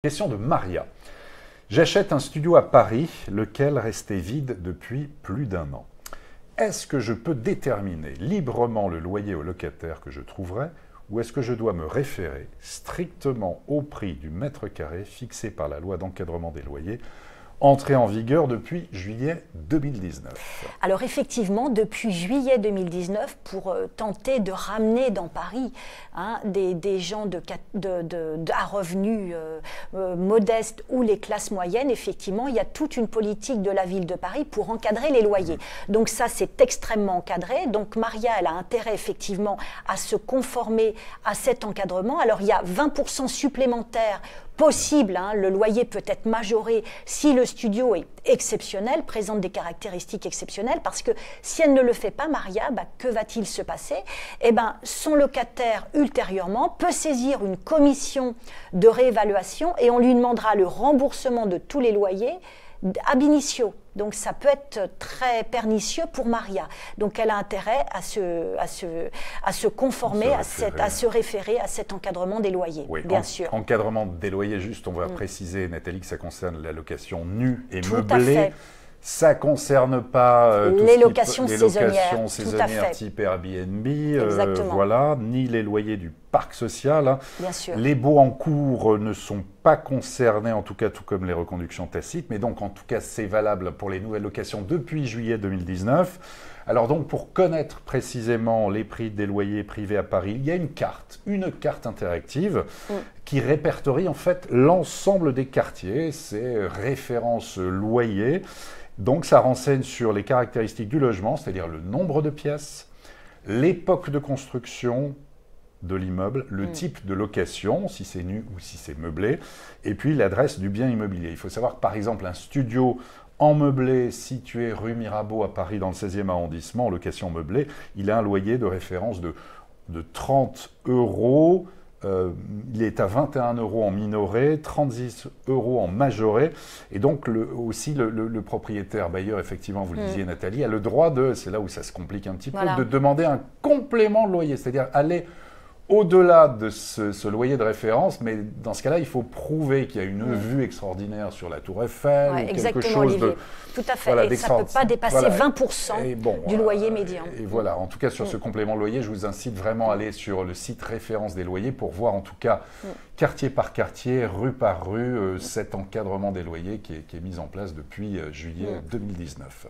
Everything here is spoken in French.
Question de Maria. J'achète un studio à Paris, lequel restait vide depuis plus d'1 an. Est-ce que je peux déterminer librement le loyer au locataire que je trouverai, ou est-ce que je dois me référer strictement au prix du mètre carré fixé par la loi d'encadrement des loyers, entrée en vigueur depuis juillet 2019? Alors effectivement, depuis juillet 2019, pour tenter de ramener dans Paris des gens à revenus modestes ou les classes moyennes, effectivement, il y a toute une politique de la ville de Paris pour encadrer les loyers. Donc ça, c'est extrêmement encadré. Donc Maria, elle a intérêt effectivement à se conformer à cet encadrement. Alors il y a 20% supplémentaires possible, le loyer peut être majoré si le studio est exceptionnel, présente des caractéristiques exceptionnelles, parce que si elle ne le fait pas, Maria, que va-t-il se passer? Son locataire, ultérieurement, peut saisir une commission de réévaluation et on lui demandera le remboursement de tous les loyers ab initio. Donc ça peut être très pernicieux pour Maria. Donc elle a intérêt à se conformer, à se référer à cet encadrement des loyers, oui, bien sûr. Encadrement des loyers, juste, on va préciser, Nathalie, que ça concerne la location nue et Tout meublée. à fait. Ça ne concerne pas les locations saisonnières, type Airbnb, Exactement. ni les loyers du parc social. Bien sûr. Les baux en cours ne sont pas concernés, en tout cas, tout comme les reconductions tacites, mais donc en tout cas c'est valable pour les nouvelles locations depuis juillet 2019. Alors donc pour connaître précisément les prix des loyers privés à Paris, il y a une carte interactive qui répertorie en fait l'ensemble des quartiers, c'est référence loyer. Donc ça renseigne sur les caractéristiques du logement, c'est-à-dire le nombre de pièces, l'époque de construction de l'immeuble, le type de location, si c'est nu ou si c'est meublé, et puis l'adresse du bien immobilier. Il faut savoir que par exemple un studio en meublé situé rue Mirabeau à Paris dans le 16e arrondissement, en location meublée, il a un loyer de référence de 30 €. Il est à 21 € en minoré, 36 € en majoré. Et donc, le propriétaire bailleur, effectivement, vous le disiez, Nathalie, a le droit c'est là où ça se complique un petit peu, de demander un complément de loyer, c'est-à-dire aller au-delà de ce loyer de référence, mais dans ce cas-là, il faut prouver qu'il y a une vue extraordinaire sur la Tour Eiffel, ou quelque chose Olivier. Tout à fait, et ça ne peut pas dépasser 20% du loyer médian. Et voilà, en tout cas, sur ce complément de loyer, je vous incite vraiment à aller sur le site référence des loyers pour voir, en tout cas, quartier par quartier, rue par rue, cet encadrement des loyers qui est mis en place depuis juillet 2019.